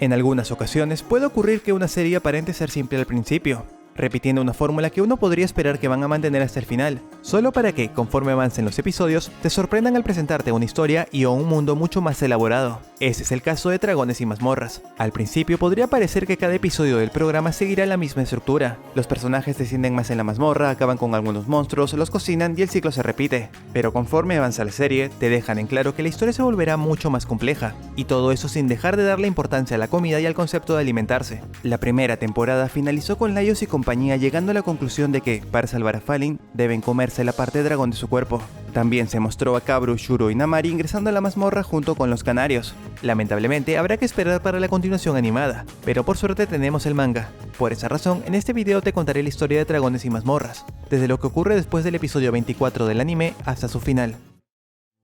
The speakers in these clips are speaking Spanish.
En algunas ocasiones puede ocurrir que una serie aparente ser simple al principio, repitiendo una fórmula que uno podría esperar que van a mantener hasta el final, solo para que, conforme avancen los episodios, te sorprendan al presentarte una historia y o un mundo mucho más elaborado. Ese es el caso de Dragones y Mazmorras. Al principio podría parecer que cada episodio del programa seguirá la misma estructura. Los personajes descienden más en la mazmorra, acaban con algunos monstruos, los cocinan y el ciclo se repite. Pero conforme avanza la serie, te dejan en claro que la historia se volverá mucho más compleja, y todo eso sin dejar de darle importancia a la comida y al concepto de alimentarse. La primera temporada finalizó con Laios y compañía llegando a la conclusión de que, para salvar a Falin, deben comerse la parte dragón de su cuerpo. También se mostró a Kabru, Shuro y Namari ingresando a la mazmorra junto con los canarios. Lamentablemente habrá que esperar para la continuación animada, pero por suerte tenemos el manga. Por esa razón, en este video te contaré la historia de Dragones y Mazmorras, desde lo que ocurre después del episodio 24 del anime hasta su final.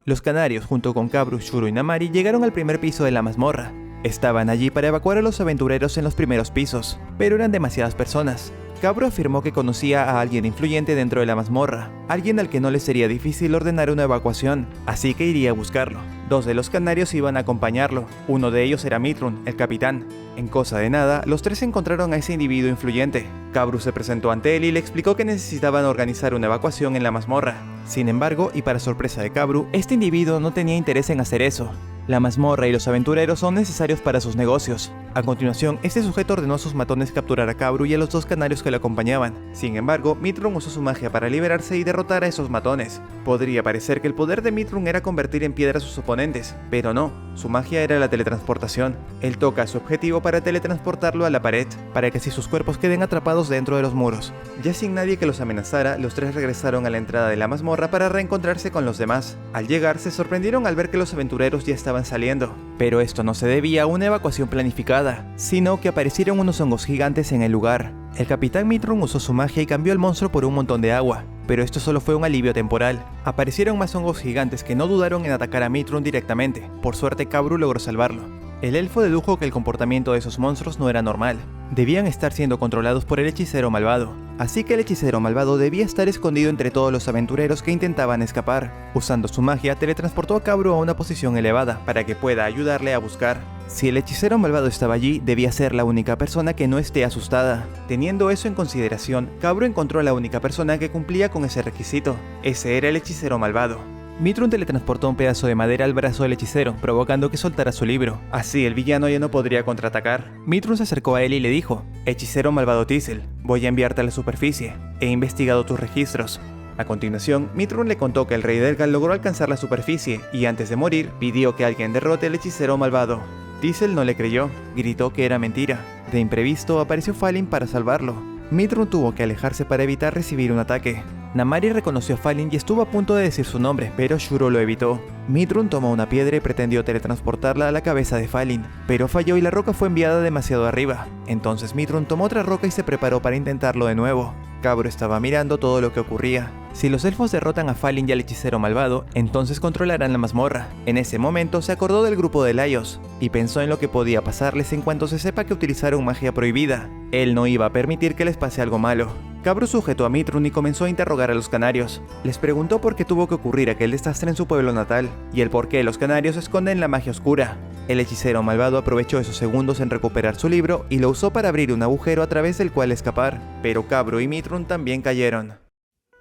Los canarios junto con Kabru, Shuro y Namari llegaron al primer piso de la mazmorra. Estaban allí para evacuar a los aventureros en los primeros pisos, pero eran demasiadas personas. Kabru afirmó que conocía a alguien influyente dentro de la mazmorra, alguien al que no le sería difícil ordenar una evacuación, así que iría a buscarlo. Dos de los canarios iban a acompañarlo, uno de ellos era Mitrun, el capitán. En cosa de nada, los tres encontraron a ese individuo influyente. Kabru se presentó ante él y le explicó que necesitaban organizar una evacuación en la mazmorra. Sin embargo, y para sorpresa de Kabru, este individuo no tenía interés en hacer eso. La mazmorra y los aventureros son necesarios para sus negocios. A continuación, este sujeto ordenó a sus matones capturar a Kabru y a los dos canarios que lo acompañaban. Sin embargo, Mitrun usó su magia para liberarse y derrotar a esos matones. Podría parecer que el poder de Mitrun era convertir en piedra a sus oponentes, pero no, su magia era la teletransportación. Él toca a su objetivo para teletransportarlo a la pared, para que así sus cuerpos queden atrapados dentro de los muros. Ya sin nadie que los amenazara, los tres regresaron a la entrada de la mazmorra para reencontrarse con los demás. Al llegar, se sorprendieron al ver que los aventureros ya estaban saliendo. Pero esto no se debía a una evacuación planificada, sino que aparecieron unos hongos gigantes en el lugar. El capitán Mitrun usó su magia y cambió al monstruo por un montón de agua, pero esto solo fue un alivio temporal. Aparecieron más hongos gigantes que no dudaron en atacar a Mitrun directamente. Por suerte, Kabru logró salvarlo. El elfo dedujo que el comportamiento de esos monstruos no era normal. Debían estar siendo controlados por el hechicero malvado. Así que el hechicero malvado debía estar escondido entre todos los aventureros que intentaban escapar. Usando su magia, teletransportó a Kabru a una posición elevada para que pueda ayudarle a buscar. Si el hechicero malvado estaba allí, debía ser la única persona que no esté asustada. Teniendo eso en consideración, Kabru encontró a la única persona que cumplía con ese requisito. Ese era el hechicero malvado. Mitrun teletransportó un pedazo de madera al brazo del hechicero, provocando que soltara su libro. Así el villano ya no podría contraatacar. Mitrun se acercó a él y le dijo: «Hechicero malvado Tisel, voy a enviarte a la superficie. He investigado tus registros». A continuación, Mitrun le contó que el rey Delgal logró alcanzar la superficie y antes de morir, pidió que alguien derrote al hechicero malvado. Tisel no le creyó, gritó que era mentira. De imprevisto apareció Falin para salvarlo. Mitrun tuvo que alejarse para evitar recibir un ataque. Namari reconoció a Falin y estuvo a punto de decir su nombre, pero Shuro lo evitó. Mitrun tomó una piedra y pretendió teletransportarla a la cabeza de Falin, pero falló y la roca fue enviada demasiado arriba. Entonces Mitrun tomó otra roca y se preparó para intentarlo de nuevo. Kabru estaba mirando todo lo que ocurría. Si los elfos derrotan a Falin y al hechicero malvado, entonces controlarán la mazmorra. En ese momento se acordó del grupo de Laios, y pensó en lo que podía pasarles en cuanto se sepa que utilizaron magia prohibida. Él no iba a permitir que les pase algo malo. Kabru sujetó a Mitrun y comenzó a interrogar a los canarios. Les preguntó por qué tuvo que ocurrir aquel desastre en su pueblo natal, y el por qué los canarios esconden la magia oscura. El hechicero malvado aprovechó esos segundos en recuperar su libro y lo usó para abrir un agujero a través del cual escapar, pero Kabru y Mitrun también cayeron.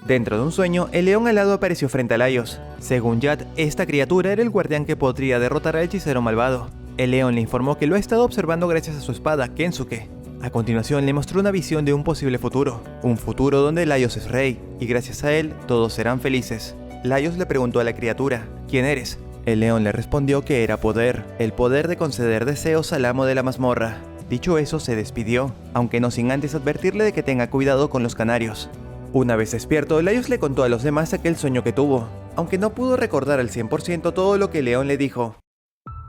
Dentro de un sueño, el león alado apareció frente a Laios. Según Yad, esta criatura era el guardián que podría derrotar al hechicero malvado. El león le informó que lo ha estado observando gracias a su espada, Kensuke. A continuación le mostró una visión de un posible futuro, un futuro donde Laios es rey, y gracias a él todos serán felices. Laios le preguntó a la criatura: ¿quién eres? El león le respondió que era poder, el poder de conceder deseos al amo de la mazmorra. Dicho eso, se despidió, aunque no sin antes advertirle de que tenga cuidado con los canarios. Una vez despierto, Laios le contó a los demás aquel sueño que tuvo, aunque no pudo recordar al 100% todo lo que el león le dijo.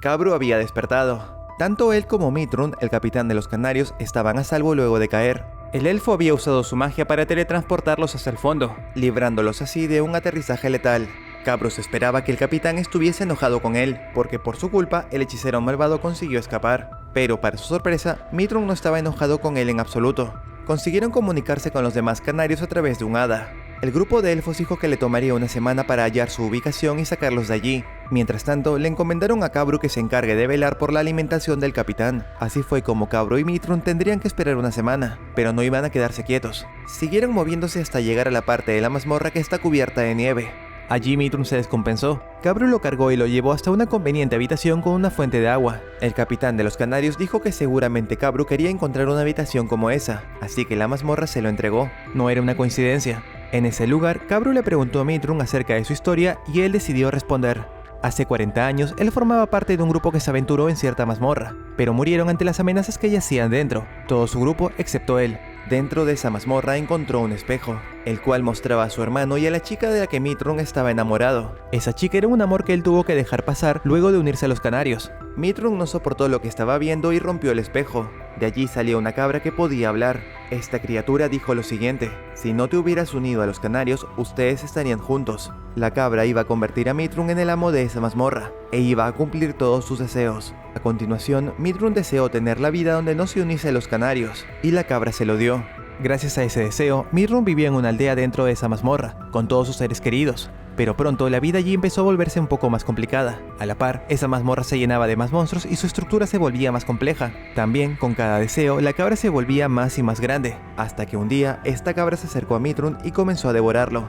Kabru había despertado. Tanto él como Mitrun, el capitán de los canarios, estaban a salvo luego de caer. El elfo había usado su magia para teletransportarlos hasta el fondo, librándolos así de un aterrizaje letal. Kabru esperaba que el capitán estuviese enojado con él, porque por su culpa el hechicero malvado consiguió escapar. Pero para su sorpresa, Mitrun no estaba enojado con él en absoluto. Consiguieron comunicarse con los demás canarios a través de un hada. El grupo de elfos dijo que le tomaría una semana para hallar su ubicación y sacarlos de allí. Mientras tanto, le encomendaron a Kabru que se encargue de velar por la alimentación del capitán. Así fue como Kabru y Mitrun tendrían que esperar una semana, pero no iban a quedarse quietos. Siguieron moviéndose hasta llegar a la parte de la mazmorra que está cubierta de nieve. Allí Mitrun se descompensó. Kabru lo cargó y lo llevó hasta una conveniente habitación con una fuente de agua. El capitán de los canarios dijo que seguramente Kabru quería encontrar una habitación como esa, así que la mazmorra se lo entregó. No era una coincidencia. En ese lugar, Kabru le preguntó a Mitrun acerca de su historia y él decidió responder. Hace 40 años, él formaba parte de un grupo que se aventuró en cierta mazmorra, pero murieron ante las amenazas que yacían dentro, todo su grupo excepto él. Dentro de esa mazmorra encontró un espejo, el cual mostraba a su hermano y a la chica de la que Mitrun estaba enamorado. Esa chica era un amor que él tuvo que dejar pasar luego de unirse a los canarios. Mitrun no soportó lo que estaba viendo y rompió el espejo. De allí salió una cabra que podía hablar. Esta criatura dijo lo siguiente: si no te hubieras unido a los canarios, ustedes estarían juntos. La cabra iba a convertir a Mitrun en el amo de esa mazmorra, e iba a cumplir todos sus deseos. A continuación, Mitrun deseó tener la vida donde no se uniese a los canarios, y la cabra se lo dio. Gracias a ese deseo, Mitrun vivía en una aldea dentro de esa mazmorra, con todos sus seres queridos. Pero pronto la vida allí empezó a volverse un poco más complicada. A la par, esa mazmorra se llenaba de más monstruos y su estructura se volvía más compleja. También, con cada deseo, la cabra se volvía más y más grande, hasta que un día, esta cabra se acercó a Mitrun y comenzó a devorarlo.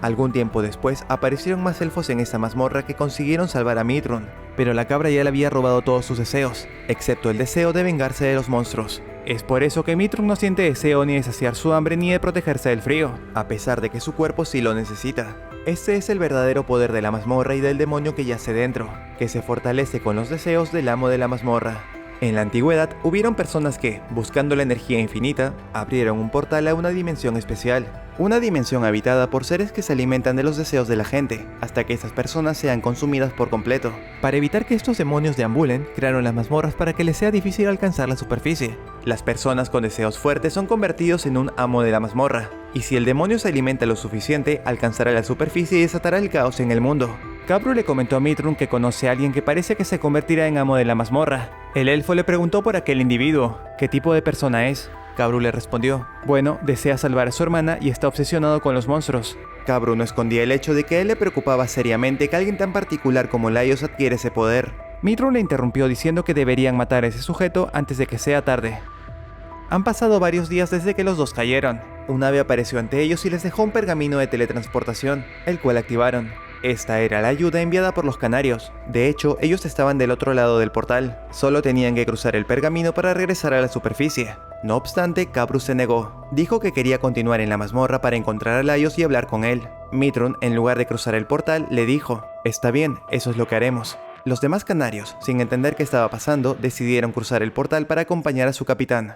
Algún tiempo después, aparecieron más elfos en esa mazmorra que consiguieron salvar a Mitrun, pero la cabra ya le había robado todos sus deseos, excepto el deseo de vengarse de los monstruos. Es por eso que Mitrun no siente deseo ni de saciar su hambre ni de protegerse del frío, a pesar de que su cuerpo sí lo necesita. Este es el verdadero poder de la mazmorra y del demonio que yace dentro, que se fortalece con los deseos del amo de la mazmorra. En la antigüedad, hubieron personas que, buscando la energía infinita, abrieron un portal a una dimensión especial. Una dimensión habitada por seres que se alimentan de los deseos de la gente, hasta que esas personas sean consumidas por completo. Para evitar que estos demonios deambulen, crearon las mazmorras para que les sea difícil alcanzar la superficie. Las personas con deseos fuertes son convertidos en un amo de la mazmorra, y si el demonio se alimenta lo suficiente, alcanzará la superficie y desatará el caos en el mundo. Kabru le comentó a Mitrun que conoce a alguien que parece que se convertirá en amo de la mazmorra. El elfo le preguntó por aquel individuo, ¿qué tipo de persona es? Kabru le respondió: bueno, desea salvar a su hermana y está obsesionado con los monstruos. Kabru no escondía el hecho de que a él le preocupaba seriamente que alguien tan particular como Laios adquiere ese poder. Mitrun le interrumpió diciendo que deberían matar a ese sujeto antes de que sea tarde. Han pasado varios días desde que los dos cayeron. Un ave apareció ante ellos y les dejó un pergamino de teletransportación, el cual activaron. Esta era la ayuda enviada por los canarios. De hecho, ellos estaban del otro lado del portal. Solo tenían que cruzar el pergamino para regresar a la superficie. No obstante, Kabru se negó. Dijo que quería continuar en la mazmorra para encontrar a Laios y hablar con él. Mitrun, en lugar de cruzar el portal, le dijo: está bien, eso es lo que haremos. Los demás canarios, sin entender qué estaba pasando, decidieron cruzar el portal para acompañar a su capitán.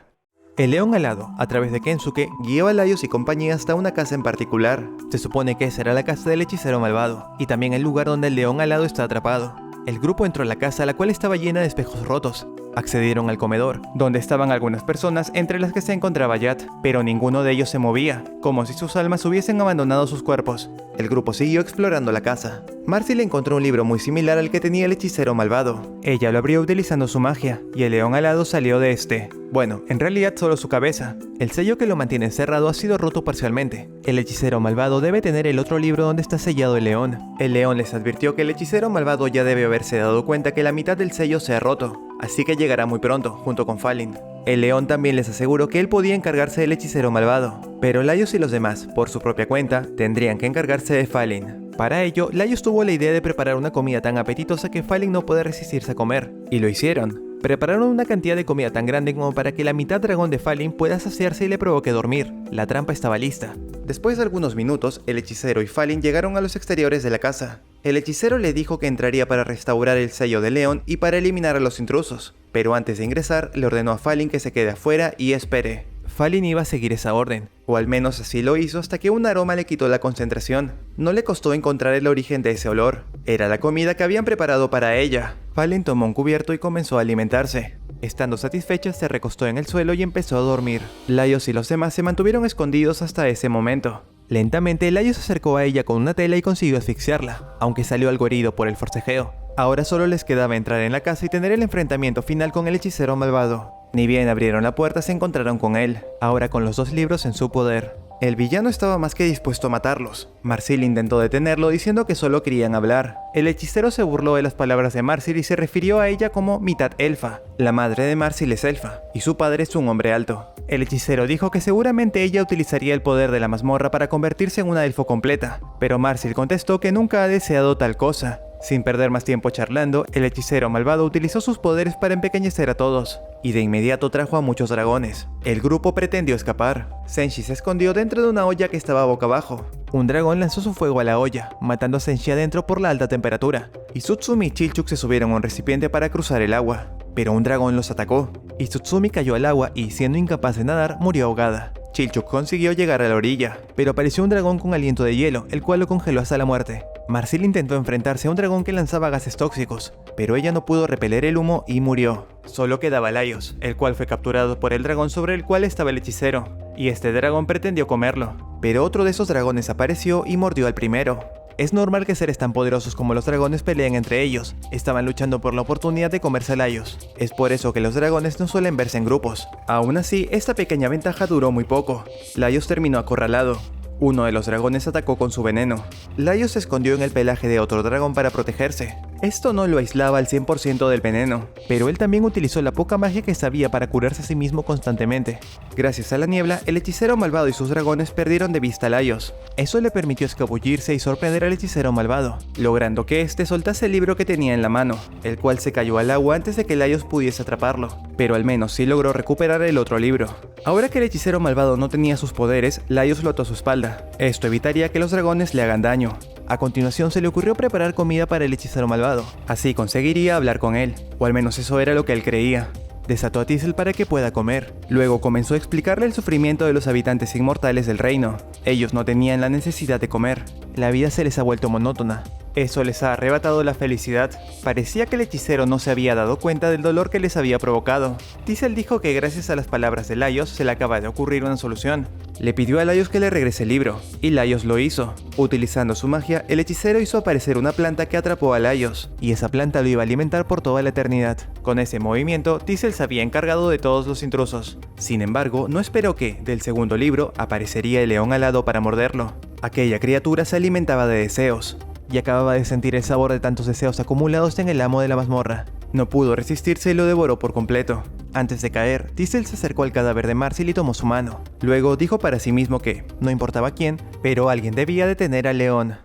El león alado, a través de Kensuke, guió a Laios y compañía hasta una casa en particular. Se supone que esa era la casa del hechicero malvado, y también el lugar donde el león alado está atrapado. El grupo entró a la casa, la cual estaba llena de espejos rotos. Accedieron al comedor, donde estaban algunas personas, entre las que se encontraba Yat, pero ninguno de ellos se movía, como si sus almas hubiesen abandonado sus cuerpos. El grupo siguió explorando la casa. Marcy le encontró un libro muy similar al que tenía el hechicero malvado. Ella lo abrió utilizando su magia, y el león alado salió de este. Bueno, en realidad solo su cabeza. El sello que lo mantiene encerrado ha sido roto parcialmente. El hechicero malvado debe tener el otro libro donde está sellado el león. El león les advirtió que el hechicero malvado ya debe haberse dado cuenta que la mitad del sello se ha roto, así que llegará muy pronto, junto con Falin. El león también les aseguró que él podía encargarse del hechicero malvado, pero Laios y los demás, por su propia cuenta, tendrían que encargarse de Falin. Para ello, Laios tuvo la idea de preparar una comida tan apetitosa que Falin no puede resistirse a comer, y lo hicieron. Prepararon una cantidad de comida tan grande como para que la mitad dragón de Falin pueda saciarse y le provoque dormir. La trampa estaba lista. Después de algunos minutos, el hechicero y Falin llegaron a los exteriores de la casa. El hechicero le dijo que entraría para restaurar el sello de león y para eliminar a los intrusos, pero antes de ingresar le ordenó a Falin que se quede afuera y espere. Falin iba a seguir esa orden, o al menos así lo hizo hasta que un aroma le quitó la concentración. No le costó encontrar el origen de ese olor. Era la comida que habían preparado para ella. Falin tomó un cubierto y comenzó a alimentarse. Estando satisfecha, se recostó en el suelo y empezó a dormir. Laios y los demás se mantuvieron escondidos hasta ese momento. Lentamente, Laios se acercó a ella con una tela y consiguió asfixiarla, aunque salió algo herido por el forcejeo. Ahora solo les quedaba entrar en la casa y tener el enfrentamiento final con el hechicero malvado. Ni bien abrieron la puerta se encontraron con él, ahora con los 2 libros en su poder. El villano estaba más que dispuesto a matarlos. Marsil intentó detenerlo diciendo que solo querían hablar. El hechicero se burló de las palabras de Marsil y se refirió a ella como mitad elfa. La madre de Marsil es elfa, y su padre es un hombre alto. El hechicero dijo que seguramente ella utilizaría el poder de la mazmorra para convertirse en una elfo completa, pero Marsil contestó que nunca ha deseado tal cosa. Sin perder más tiempo charlando, el hechicero malvado utilizó sus poderes para empequeñecer a todos, y de inmediato trajo a muchos dragones. El grupo pretendió escapar. Senshi se escondió dentro de una olla que estaba boca abajo. Un dragón lanzó su fuego a la olla, matando a Senshi adentro por la alta temperatura. Y Tsutsumi y Chilchuk se subieron a un recipiente para cruzar el agua, pero un dragón los atacó, y Tsutsumi cayó al agua y, siendo incapaz de nadar, murió ahogada. Chilchuk consiguió llegar a la orilla, pero apareció un dragón con aliento de hielo, el cual lo congeló hasta la muerte. Marsil intentó enfrentarse a un dragón que lanzaba gases tóxicos, pero ella no pudo repeler el humo y murió. Solo quedaba Laios, el cual fue capturado por el dragón sobre el cual estaba el hechicero, y este dragón pretendió comerlo, pero otro de esos dragones apareció y mordió al primero. Es normal que seres tan poderosos como los dragones peleen entre ellos, estaban luchando por la oportunidad de comerse a Laios. Es por eso que los dragones no suelen verse en grupos. Aún así, esta pequeña ventaja duró muy poco. Laios terminó acorralado. Uno de los dragones atacó con su veneno. Laios se escondió en el pelaje de otro dragón para protegerse. Esto no lo aislaba al 100% del veneno, pero él también utilizó la poca magia que sabía para curarse a sí mismo constantemente. Gracias a la niebla, el hechicero malvado y sus dragones perdieron de vista a Laios. Eso le permitió escabullirse y sorprender al hechicero malvado, logrando que éste soltase el libro que tenía en la mano, el cual se cayó al agua antes de que Laios pudiese atraparlo, pero al menos sí logró recuperar el otro libro. Ahora que el hechicero malvado no tenía sus poderes, Laios lo ató a su espalda. Esto evitaría que los dragones le hagan daño. A continuación se le ocurrió preparar comida para el hechicero malvado, así conseguiría hablar con él, o al menos eso era lo que él creía. Desató a Tisel para que pueda comer. Luego comenzó a explicarle el sufrimiento de los habitantes inmortales del reino. Ellos no tenían la necesidad de comer. La vida se les ha vuelto monótona. Eso les ha arrebatado la felicidad. Parecía que el hechicero no se había dado cuenta del dolor que les había provocado. Tisel dijo que gracias a las palabras de Laios se le acaba de ocurrir una solución. Le pidió a Laios que le regrese el libro, y Laios lo hizo. Utilizando su magia, el hechicero hizo aparecer una planta que atrapó a Laios, y esa planta lo iba a alimentar por toda la eternidad. Con ese movimiento, Tisel se había encargado de todos los intrusos. Sin embargo, no esperó que, del segundo libro, aparecería el león alado para morderlo. Aquella criatura se alimentaba de deseos, y acababa de sentir el sabor de tantos deseos acumulados en el amo de la mazmorra. No pudo resistirse y lo devoró por completo. Antes de caer, Tisel se acercó al cadáver de Marsil y tomó su mano. Luego dijo para sí mismo que, no importaba quién, pero alguien debía detener al león.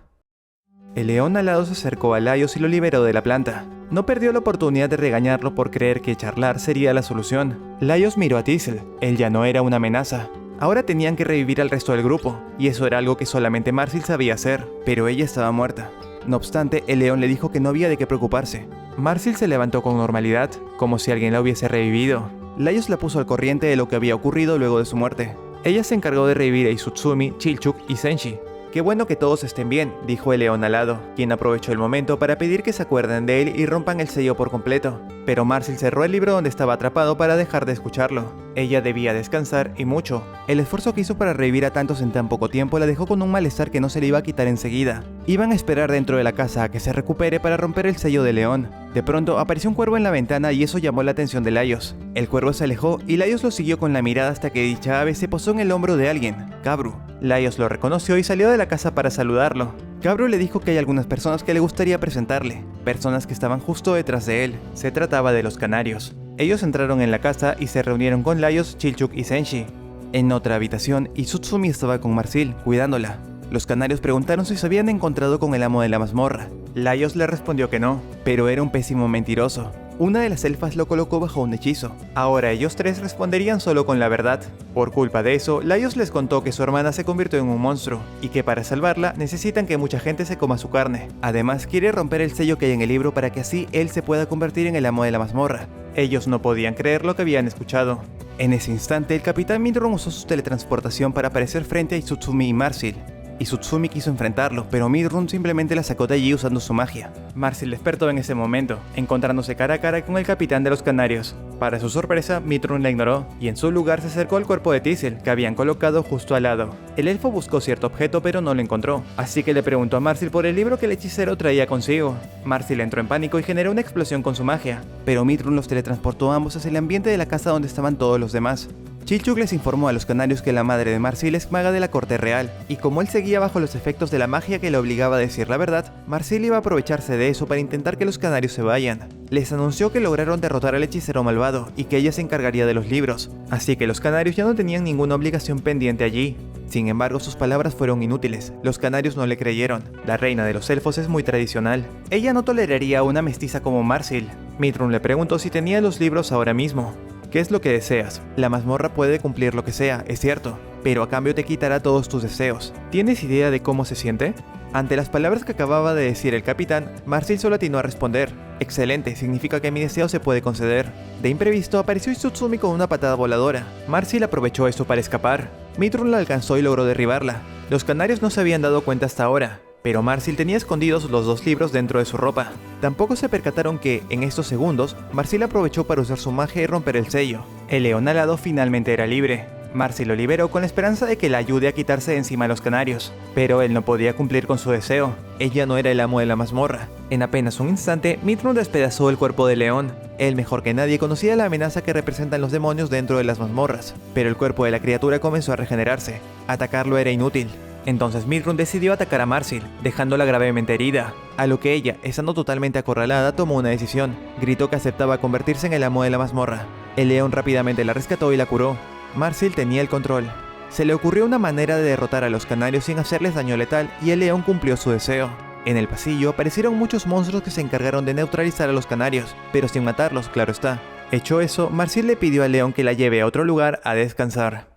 El león alado se acercó a Laios y lo liberó de la planta. No perdió la oportunidad de regañarlo por creer que charlar sería la solución. Laios miró a Tisel, él ya no era una amenaza. Ahora tenían que revivir al resto del grupo, y eso era algo que solamente Marsil sabía hacer, pero ella estaba muerta. No obstante, el león le dijo que no había de qué preocuparse. Marsil se levantó con normalidad, como si alguien la hubiese revivido. Laios la puso al corriente de lo que había ocurrido luego de su muerte. Ella se encargó de revivir a Tsutsumi, Chilchuk y Senshi. «Qué bueno que todos estén bien», dijo el león alado, quien aprovechó el momento para pedir que se acuerden de él y rompan el sello por completo. Pero Marsil cerró el libro donde estaba atrapado para dejar de escucharlo. Ella debía descansar, y mucho. El esfuerzo que hizo para revivir a tantos en tan poco tiempo la dejó con un malestar que no se le iba a quitar enseguida. Iban a esperar dentro de la casa a que se recupere para romper el sello del león. De pronto apareció un cuervo en la ventana y eso llamó la atención de Laios. El cuervo se alejó y Laios lo siguió con la mirada hasta que dicha ave se posó en el hombro de alguien, Kabru. Laios lo reconoció y salió de la casa para saludarlo. Kabru le dijo que hay algunas personas que le gustaría presentarle, personas que estaban justo detrás de él. Se trataba de los canarios. Ellos entraron en la casa y se reunieron con Laios, Chilchuk y Senshi. En otra habitación, Tsutsumi estaba con Marsil, cuidándola. Los canarios preguntaron si se habían encontrado con el amo de la mazmorra. Laios le respondió que no, pero era un pésimo mentiroso. Una de las elfas lo colocó bajo un hechizo. Ahora ellos tres responderían solo con la verdad. Por culpa de eso, Laios les contó que su hermana se convirtió en un monstruo, y que para salvarla necesitan que mucha gente se coma su carne. Además, quiere romper el sello que hay en el libro para que así él se pueda convertir en el amo de la mazmorra. Ellos no podían creer lo que habían escuchado. En ese instante, el capitán Mindron usó su teletransportación para aparecer frente a Tsutsumi y Marsil. y Tsutsumi quiso enfrentarlo, pero Midrun simplemente la sacó de allí usando su magia. Marsil despertó en ese momento, encontrándose cara a cara con el capitán de los canarios. Para su sorpresa, Midrun la ignoró, y en su lugar se acercó al cuerpo de Teasel, que habían colocado justo al lado. El elfo buscó cierto objeto pero no lo encontró, así que le preguntó a Marsil por el libro que el hechicero traía consigo. Marsil entró en pánico y generó una explosión con su magia, pero Midrun los teletransportó a ambos hacia el ambiente de la casa donde estaban todos los demás. Chilchuk les informó a los canarios que la madre de Marsil es maga de la corte real, y como él seguía bajo los efectos de la magia que le obligaba a decir la verdad, Marsil iba a aprovecharse de eso para intentar que los canarios se vayan. Les anunció que lograron derrotar al hechicero malvado y que ella se encargaría de los libros, así que los canarios ya no tenían ninguna obligación pendiente allí. Sin embargo, sus palabras fueron inútiles, los canarios no le creyeron. La reina de los elfos es muy tradicional. Ella no toleraría a una mestiza como Marsil. Midrun le preguntó si tenía los libros ahora mismo. ¿Qué es lo que deseas? La mazmorra puede cumplir lo que sea, es cierto, pero a cambio te quitará todos tus deseos. ¿Tienes idea de cómo se siente? Ante las palabras que acababa de decir el capitán, Marsil solo atinó a responder. Excelente, significa que mi deseo se puede conceder. De imprevisto apareció Tsutsumi con una patada voladora. Marsil aprovechó eso para escapar. Midrun la alcanzó y logró derribarla. Los canarios no se habían dado cuenta hasta ahora, pero Marsil tenía escondidos los dos libros dentro de su ropa. Tampoco se percataron que, en estos segundos, Marsil aprovechó para usar su magia y romper el sello. El león alado finalmente era libre. Marsil lo liberó con la esperanza de que la ayude a quitarse de encima a los canarios, pero él no podía cumplir con su deseo. Ella no era el amo de la mazmorra. En apenas un instante, Midrun despedazó el cuerpo del león. Él mejor que nadie conocía la amenaza que representan los demonios dentro de las mazmorras, pero el cuerpo de la criatura comenzó a regenerarse. Atacarlo era inútil. Entonces Midrun decidió atacar a Marsil, dejándola gravemente herida, a lo que ella, estando totalmente acorralada, tomó una decisión. Gritó que aceptaba convertirse en el amo de la mazmorra. El león rápidamente la rescató y la curó. Marsil tenía el control. Se le ocurrió una manera de derrotar a los canarios sin hacerles daño letal y el león cumplió su deseo. En el pasillo aparecieron muchos monstruos que se encargaron de neutralizar a los canarios, pero sin matarlos, claro está. Hecho eso, Marsil le pidió al león que la lleve a otro lugar a descansar.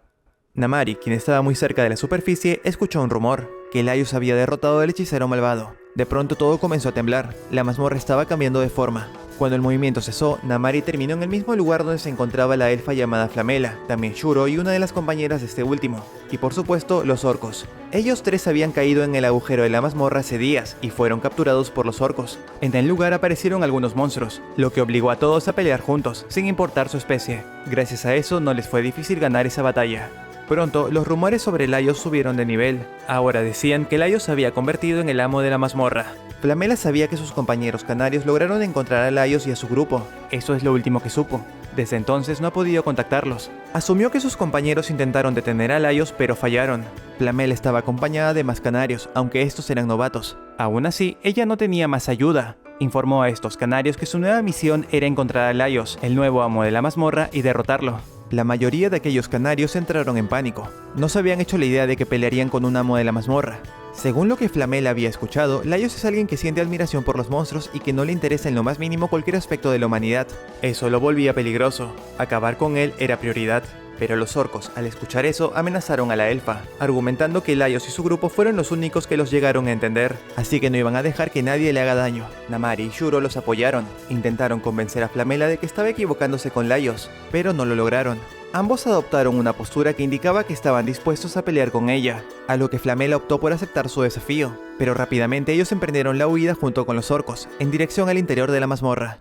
Namari, quien estaba muy cerca de la superficie, escuchó un rumor, que Laios había derrotado al hechicero malvado. De pronto todo comenzó a temblar, la mazmorra estaba cambiando de forma. Cuando el movimiento cesó, Namari terminó en el mismo lugar donde se encontraba la elfa llamada Flamela, también Shuro y una de las compañeras de este último, y por supuesto, los orcos. Ellos tres habían caído en el agujero de la mazmorra hace días y fueron capturados por los orcos. En el lugar aparecieron algunos monstruos, lo que obligó a todos a pelear juntos, sin importar su especie. Gracias a eso no les fue difícil ganar esa batalla. Pronto, los rumores sobre Laios subieron de nivel. Ahora decían que Laios se había convertido en el amo de la mazmorra. Flamela sabía que sus compañeros canarios lograron encontrar a Laios y a su grupo. Eso es lo último que supo. Desde entonces no ha podido contactarlos. Asumió que sus compañeros intentaron detener a Laios, pero fallaron. Flamela estaba acompañada de más canarios, aunque estos eran novatos. Aún así, ella no tenía más ayuda. Informó a estos canarios que su nueva misión era encontrar a Laios, el nuevo amo de la mazmorra, y derrotarlo. La mayoría de aquellos canarios entraron en pánico. No se habían hecho la idea de que pelearían con un amo de la mazmorra. Según lo que Flamela había escuchado, Laios es alguien que siente admiración por los monstruos y que no le interesa en lo más mínimo cualquier aspecto de la humanidad. Eso lo volvía peligroso. Acabar con él era prioridad. Pero los orcos, al escuchar eso, amenazaron a la elfa, argumentando que Laios y su grupo fueron los únicos que los llegaron a entender, así que no iban a dejar que nadie le haga daño. Namari y Shuro los apoyaron, intentaron convencer a Flamela de que estaba equivocándose con Laios, pero no lo lograron. Ambos adoptaron una postura que indicaba que estaban dispuestos a pelear con ella, a lo que Flamela optó por aceptar su desafío, pero rápidamente ellos emprendieron la huida junto con los orcos, en dirección al interior de la mazmorra.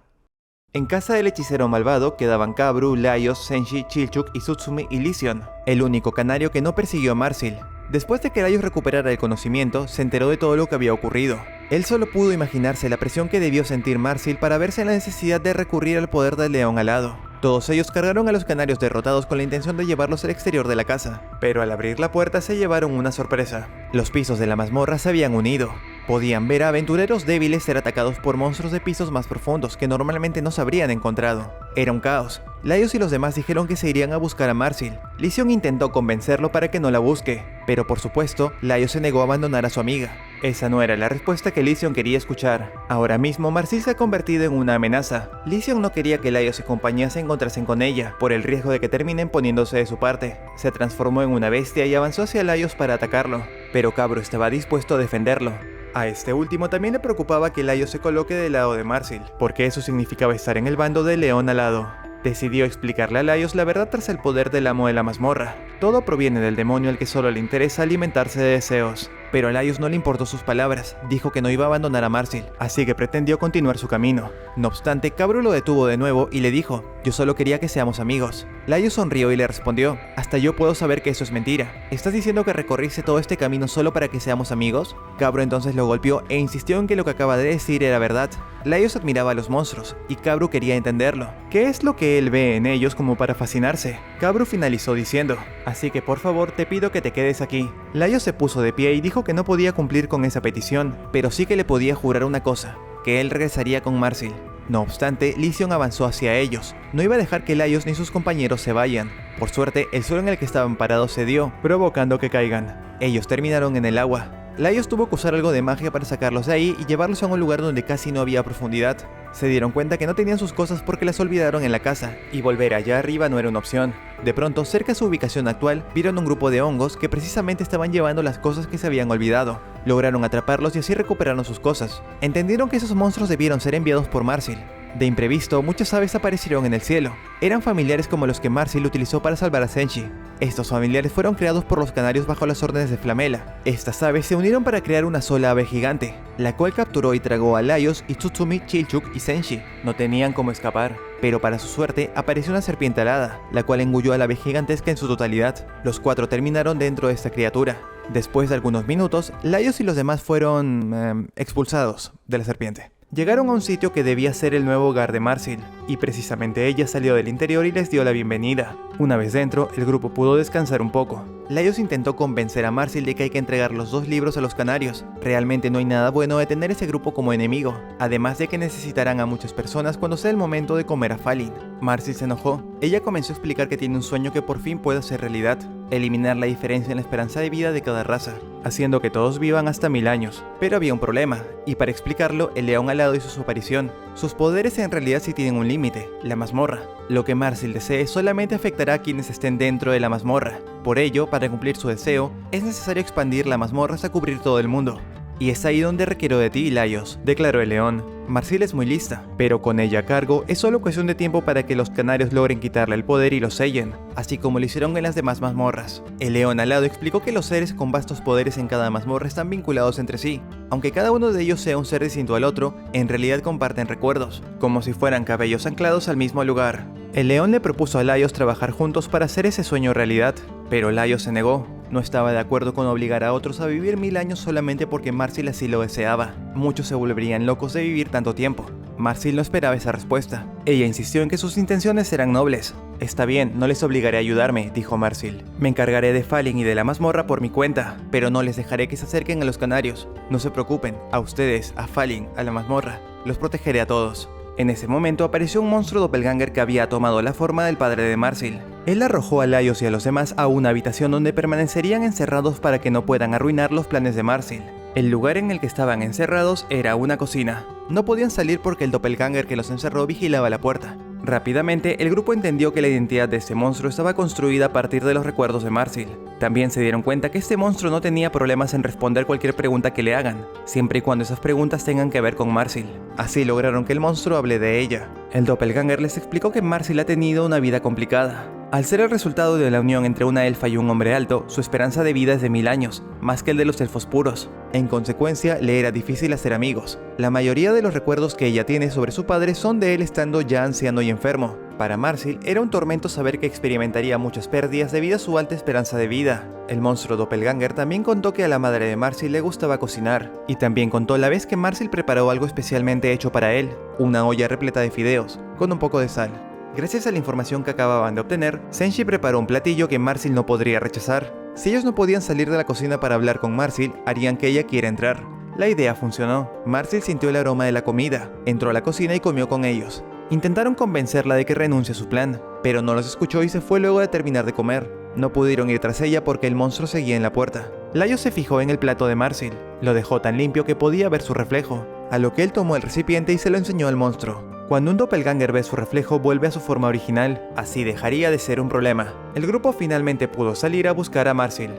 En casa del hechicero malvado quedaban Kabru, Laios, Senshi, Chilchuk, Tsutsumi y Lysion, el único canario que no persiguió a Marsil. Después de que Laios recuperara el conocimiento, se enteró de todo lo que había ocurrido. Él solo pudo imaginarse la presión que debió sentir Marsil para verse en la necesidad de recurrir al poder del león alado. Todos ellos cargaron a los canarios derrotados con la intención de llevarlos al exterior de la casa, pero al abrir la puerta se llevaron una sorpresa. Los pisos de la mazmorra se habían unido. Podían ver a aventureros débiles ser atacados por monstruos de pisos más profundos que normalmente no se habrían encontrado. Era un caos. Laios y los demás dijeron que se irían a buscar a Marsil. Lysion intentó convencerlo para que no la busque, pero por supuesto, Laios se negó a abandonar a su amiga. Esa no era la respuesta que Lysion quería escuchar. Ahora mismo Marsil se ha convertido en una amenaza. Lysion no quería que Laios y compañía se encontrasen con ella, por el riesgo de que terminen poniéndose de su parte. Se transformó en una bestia y avanzó hacia Laios para atacarlo, pero Kabru estaba dispuesto a defenderlo. A este último también le preocupaba que Laios se coloque del lado de Marsil, porque eso significaba estar en el bando del león alado. Decidió explicarle a Laios la verdad tras el poder del amo de la mazmorra. Todo proviene del demonio al que solo le interesa alimentarse de deseos. pero a Laios no le importó sus palabras, dijo que no iba a abandonar a Marsil, así que pretendió continuar su camino. No obstante, Cabru lo detuvo de nuevo y le dijo: yo solo quería que seamos amigos. Laios sonrió y le respondió: hasta yo puedo saber que eso es mentira. ¿Estás diciendo que recorriste todo este camino solo para que seamos amigos? Cabru entonces lo golpeó e insistió en que lo que acaba de decir era verdad. Laios admiraba a los monstruos, y Cabru quería entenderlo. ¿Qué es lo que él ve en ellos como para fascinarse? Cabru finalizó diciendo: así que por favor te pido que te quedes aquí. Laios se puso de pie y dijo que no podía cumplir con esa petición, pero sí que le podía jurar una cosa: que él regresaría con Marsil. No obstante, Lysion avanzó hacia ellos. No iba a dejar que Laios ni sus compañeros se vayan. Por suerte, el suelo en el que estaban parados cedió, provocando que caigan. Ellos terminaron en el agua. Laios tuvo que usar algo de magia para sacarlos de ahí y llevarlos a un lugar donde casi no había profundidad. Se dieron cuenta que no tenían sus cosas porque las olvidaron en la casa, y volver allá arriba no era una opción. De pronto, cerca de su ubicación actual, vieron un grupo de hongos que precisamente estaban llevando las cosas que se habían olvidado. Lograron atraparlos y así recuperaron sus cosas. Entendieron que esos monstruos debieron ser enviados por Marsil. De imprevisto, muchas aves aparecieron en el cielo. Eran familiares como los que Marsil utilizó para salvar a Senshi. Estos familiares fueron creados por los canarios bajo las órdenes de Flamela. Estas aves se unieron para crear una sola ave gigante, la cual capturó y tragó a Laios, Itsutsumi, Chilchuk y Senshi. No tenían cómo escapar, pero para su suerte apareció una serpiente alada, la cual engulló a la ave gigantesca en su totalidad. Los 4 terminaron dentro de esta criatura. Después de algunos minutos, Laios y los demás fueron expulsados de la serpiente. Llegaron a un sitio que debía ser el nuevo hogar de Marsil, y precisamente ella salió del interior y les dio la bienvenida. Una vez dentro, el grupo pudo descansar un poco. Laios intentó convencer a Marsil de que hay que entregar los 2 libros a los canarios. Realmente no hay nada bueno de tener ese grupo como enemigo, además de que necesitarán a muchas personas cuando sea el momento de comer a Falin. Marsil se enojó. Ella comenzó a explicar que tiene un sueño que por fin puede ser realidad: eliminar la diferencia en la esperanza de vida de cada raza, haciendo que todos vivan hasta 1000 años. Pero había un problema, y para explicarlo, el león alado hizo su aparición. Sus poderes en realidad sí tienen un límite: la mazmorra. Lo que Marsil desee solamente afectará a quienes estén dentro de la mazmorra. Por ello, para cumplir su deseo, es necesario expandir la mazmorra hasta cubrir todo el mundo. Y es ahí donde requiero de ti, Laios, declaró el león. Marsil es muy lista, pero con ella a cargo es solo cuestión de tiempo para que los canarios logren quitarle el poder y lo sellen, así como lo hicieron en las demás mazmorras. El león alado explicó que los seres con vastos poderes en cada mazmorra están vinculados entre sí. Aunque cada uno de ellos sea un ser distinto al otro, en realidad comparten recuerdos, como si fueran cabellos anclados al mismo lugar. El león le propuso a Laios trabajar juntos para hacer ese sueño realidad, pero Laios se negó. No estaba de acuerdo con obligar a otros a vivir 1000 años solamente porque Marsil así lo deseaba. Muchos se volverían locos de vivir tanto tiempo. Marsil no esperaba esa respuesta. Ella insistió en que sus intenciones eran nobles. Está bien, no les obligaré a ayudarme, dijo Marsil. Me encargaré de Falin y de la mazmorra por mi cuenta, pero no les dejaré que se acerquen a los canarios. No se preocupen, a ustedes, a Falin, a la mazmorra, los protegeré a todos. En ese momento apareció un monstruo doppelganger que había tomado la forma del padre de Marsil. Él arrojó a Laios y a los demás a una habitación donde permanecerían encerrados para que no puedan arruinar los planes de Marsil. El lugar en el que estaban encerrados era una cocina. No podían salir porque el doppelganger que los encerró vigilaba la puerta. Rápidamente, el grupo entendió que la identidad de este monstruo estaba construida a partir de los recuerdos de Marsil. También se dieron cuenta que este monstruo no tenía problemas en responder cualquier pregunta que le hagan, siempre y cuando esas preguntas tengan que ver con Marsil. Así lograron que el monstruo hable de ella. El doppelganger les explicó que Marsil ha tenido una vida complicada. Al ser el resultado de la unión entre una elfa y un hombre alto, su esperanza de vida es de 1000 años, más que el de los elfos puros. En consecuencia, le era difícil hacer amigos. La mayoría de los recuerdos que ella tiene sobre su padre son de él estando ya anciano y enfermo. Para Marsil, era un tormento saber que experimentaría muchas pérdidas debido a su alta esperanza de vida. El monstruo doppelganger también contó que a la madre de Marsil le gustaba cocinar, y también contó la vez que Marsil preparó algo especialmente hecho para él, una olla repleta de fideos, con un poco de sal. Gracias a la información que acababan de obtener, Senshi preparó un platillo que Marsil no podría rechazar. Si ellos no podían salir de la cocina para hablar con Marsil, harían que ella quiera entrar. La idea funcionó. Marsil sintió el aroma de la comida, entró a la cocina y comió con ellos. Intentaron convencerla de que renuncie a su plan, pero no los escuchó y se fue luego de terminar de comer. No pudieron ir tras ella porque el monstruo seguía en la puerta. Laios se fijó en el plato de Marsil. Lo dejó tan limpio que podía ver su reflejo, a lo que él tomó el recipiente y se lo enseñó al monstruo. Cuando un doppelganger ve su reflejo, vuelve a su forma original, así dejaría de ser un problema. El grupo finalmente pudo salir a buscar a Marsil.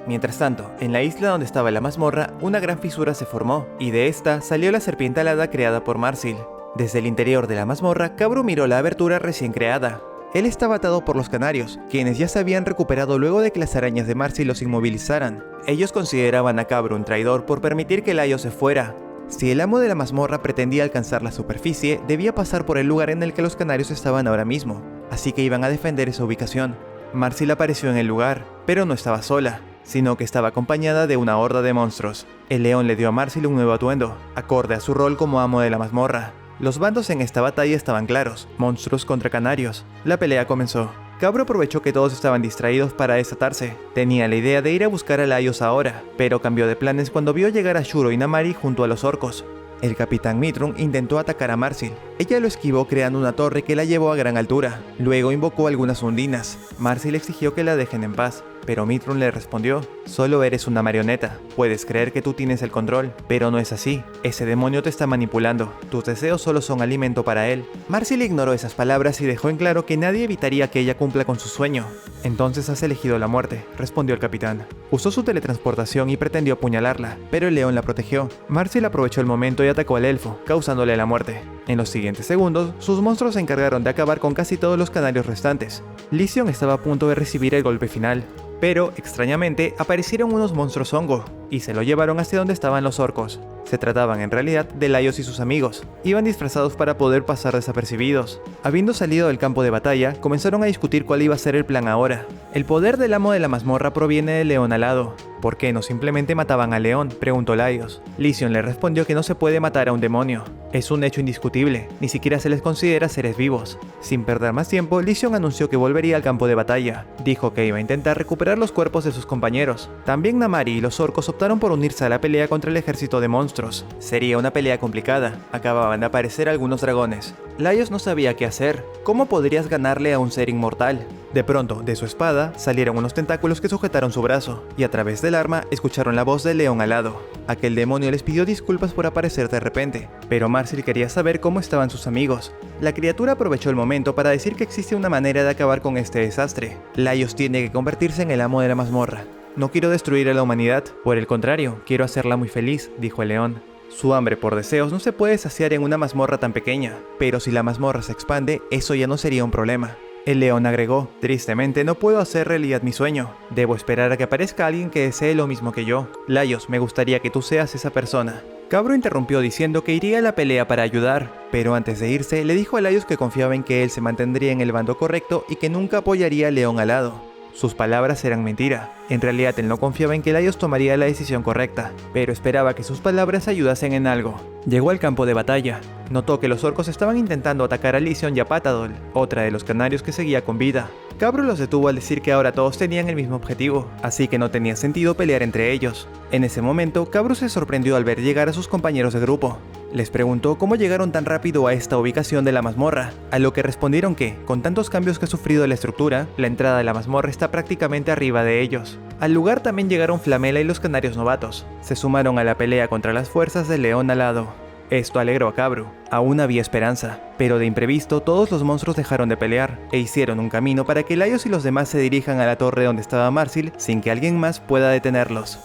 Mientras tanto, en la isla donde estaba la mazmorra, una gran fisura se formó, y de esta salió la serpiente alada creada por Marsil. Desde el interior de la mazmorra, Cabru miró la abertura recién creada. Él estaba atado por los canarios, quienes ya se habían recuperado luego de que las arañas de Marcy los inmovilizaran. Ellos consideraban a Cabro un traidor por permitir que Laios se fuera. Si el amo de la mazmorra pretendía alcanzar la superficie, debía pasar por el lugar en el que los canarios estaban ahora mismo, así que iban a defender esa ubicación. Marcy apareció en el lugar, pero no estaba sola, sino que estaba acompañada de una horda de monstruos. El león le dio a Marcy un nuevo atuendo, acorde a su rol como amo de la mazmorra. Los bandos en esta batalla estaban claros, monstruos contra canarios. La pelea comenzó. Cabro aprovechó que todos estaban distraídos para desatarse. Tenía la idea de ir a buscar a Laios ahora, pero cambió de planes cuando vio llegar a Shuro y Namari junto a los orcos. El capitán Mithrun intentó atacar a Marsil. Ella lo esquivó creando una torre que la llevó a gran altura. Luego invocó algunas undinas. Marsil exigió que la dejen en paz, pero Mithrun le respondió: solo eres una marioneta. Puedes creer que tú tienes el control, pero no es así. Ese demonio te está manipulando. Tus deseos solo son alimento para él. Marsil ignoró esas palabras y dejó en claro que nadie evitaría que ella cumpla con su sueño. Entonces has elegido la muerte, respondió el capitán. Usó su teletransportación y pretendió apuñalarla, pero el león la protegió. Marsil aprovechó el momento y atacó al elfo, causándole la muerte. En los siguientes segundos, sus monstruos se encargaron de acabar con casi todos los canarios restantes. Lysion estaba a punto de recibir el golpe final, pero, extrañamente, aparecieron unos monstruos hongo, y se lo llevaron hacia donde estaban los orcos. Se trataban en realidad de Laios y sus amigos. Iban disfrazados para poder pasar desapercibidos. Habiendo salido del campo de batalla, comenzaron a discutir cuál iba a ser el plan ahora. El poder del amo de la mazmorra proviene del león alado. ¿Por qué no simplemente mataban al león?, preguntó Laios. Lysion le respondió que no se puede matar a un demonio. Es un hecho indiscutible, ni siquiera se les considera seres vivos. Sin perder más tiempo, Lysion anunció que volvería al campo de batalla. Dijo que iba a intentar recuperar los cuerpos de sus compañeros. También Namari y los orcos optaron por unirse a la pelea contra el ejército de monstruos. Sería una pelea complicada. Acababan de aparecer algunos dragones. Laios no sabía qué hacer. ¿Cómo podrías ganarle a un ser inmortal? De pronto, de su espada, salieron unos tentáculos que sujetaron su brazo, y a través del arma escucharon la voz del león alado. Aquel demonio les pidió disculpas por aparecer de repente, pero Marsil quería saber cómo estaban sus amigos. La criatura aprovechó el momento para decir que existe una manera de acabar con este desastre. Laios tiene que convertirse en el amo de la mazmorra. No quiero destruir a la humanidad, por el contrario, quiero hacerla muy feliz, dijo el león. Su hambre por deseos no se puede saciar en una mazmorra tan pequeña, pero si la mazmorra se expande, eso ya no sería un problema. El león agregó: tristemente no puedo hacer realidad mi sueño. Debo esperar a que aparezca alguien que desee lo mismo que yo. Laios, me gustaría que tú seas esa persona. Cabro interrumpió diciendo que iría a la pelea para ayudar, pero antes de irse le dijo a Laios que confiaba en que él se mantendría en el bando correcto y que nunca apoyaría al león alado. Sus palabras eran mentira. En realidad él no confiaba en que Laios tomaría la decisión correcta, pero esperaba que sus palabras ayudasen en algo. Llegó al campo de batalla. Notó que los orcos estaban intentando atacar a Lysion y a Patadol, otra de los canarios que seguía con vida. Cabro los detuvo al decir que ahora todos tenían el mismo objetivo, así que no tenía sentido pelear entre ellos. En ese momento, Cabro se sorprendió al ver llegar a sus compañeros de grupo. Les preguntó cómo llegaron tan rápido a esta ubicación de la mazmorra, a lo que respondieron que, con tantos cambios que ha sufrido la estructura, la entrada de la mazmorra está prácticamente arriba de ellos. Al lugar también llegaron Flamela y los canarios novatos. Se sumaron a la pelea contra las fuerzas del león alado. Esto alegró a Cabro. Aún había esperanza, pero de imprevisto todos los monstruos dejaron de pelear e hicieron un camino para que Laios y los demás se dirijan a la torre donde estaba Marsil sin que alguien más pueda detenerlos.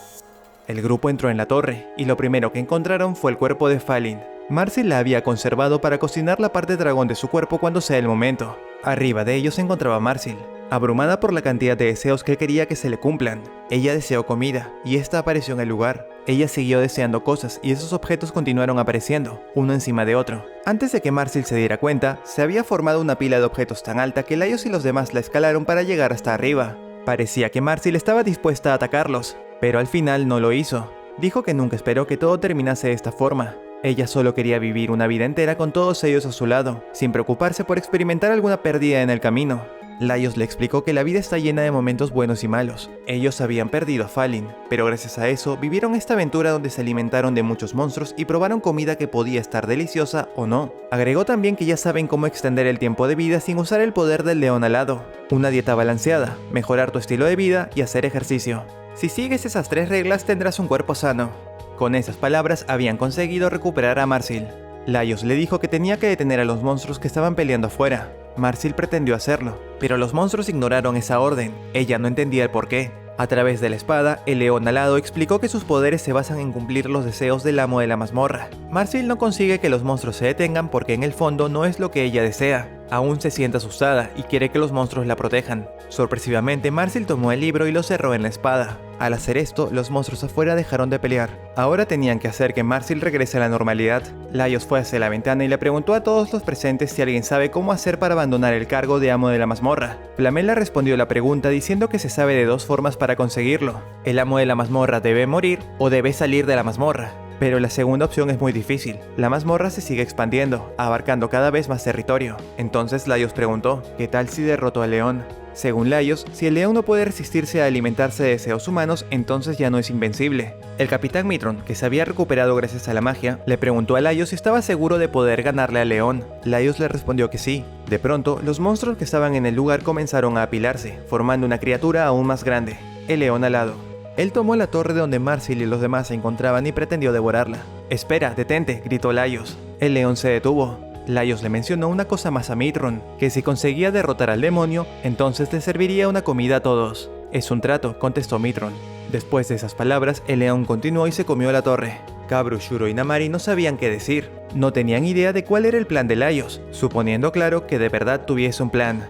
El grupo entró en la torre, y lo primero que encontraron fue el cuerpo de Falin. Marsil la había conservado para cocinar la parte dragón de su cuerpo cuando sea el momento. Arriba de ellos se encontraba Marsil, abrumada por la cantidad de deseos que quería que se le cumplan. Ella deseó comida, y esta apareció en el lugar. Ella siguió deseando cosas, y esos objetos continuaron apareciendo, uno encima de otro. Antes de que Marsil se diera cuenta, se había formado una pila de objetos tan alta que Laios y los demás la escalaron para llegar hasta arriba. Parecía que Marsil estaba dispuesta a atacarlos, pero al final no lo hizo. Dijo que nunca esperó que todo terminase de esta forma. Ella solo quería vivir una vida entera con todos ellos a su lado, sin preocuparse por experimentar alguna pérdida en el camino. Laios le explicó que la vida está llena de momentos buenos y malos. Ellos habían perdido a Falin, pero gracias a eso vivieron esta aventura donde se alimentaron de muchos monstruos y probaron comida que podía estar deliciosa o no. Agregó también que ya saben cómo extender el tiempo de vida sin usar el poder del león alado. Una dieta balanceada, mejorar tu estilo de vida y hacer ejercicio. Si sigues esas 3 reglas tendrás un cuerpo sano. Con esas palabras habían conseguido recuperar a Marsil. Laios le dijo que tenía que detener a los monstruos que estaban peleando afuera. Marsil pretendió hacerlo, pero los monstruos ignoraron esa orden. Ella no entendía el porqué. A través de la espada, el león alado explicó que sus poderes se basan en cumplir los deseos del amo de la mazmorra. Marsil no consigue que los monstruos se detengan porque en el fondo no es lo que ella desea. Aún se siente asustada y quiere que los monstruos la protejan. Sorpresivamente, Marsil tomó el libro y lo cerró en la espada. Al hacer esto, los monstruos afuera dejaron de pelear. Ahora tenían que hacer que Marsil regrese a la normalidad. Laios fue hacia la ventana y le preguntó a todos los presentes si alguien sabe cómo hacer para abandonar el cargo de amo de la mazmorra. Flamela respondió la pregunta diciendo que se sabe de dos formas para conseguirlo. El amo de la mazmorra debe morir o debe salir de la mazmorra. Pero la segunda opción es muy difícil. La mazmorra se sigue expandiendo, abarcando cada vez más territorio. Entonces Laios preguntó, ¿qué tal si derrotó al león? Según Laios, si el león no puede resistirse a alimentarse de deseos humanos, entonces ya no es invencible. El capitán Mitron, que se había recuperado gracias a la magia, le preguntó a Laios si estaba seguro de poder ganarle al león. Laios le respondió que sí. De pronto, los monstruos que estaban en el lugar comenzaron a apilarse, formando una criatura aún más grande, el león alado. Él tomó la torre donde Marsil y los demás se encontraban y pretendió devorarla. «¡Espera, detente!», gritó Laios. El león se detuvo. Laios le mencionó una cosa más a Mitron, que si conseguía derrotar al demonio, entonces le serviría una comida a todos. «Es un trato», contestó Mitron. Después de esas palabras, el león continuó y se comió la torre. Kabru, Shuro y Namari no sabían qué decir. No tenían idea de cuál era el plan de Laios, suponiendo claro que de verdad tuviese un plan.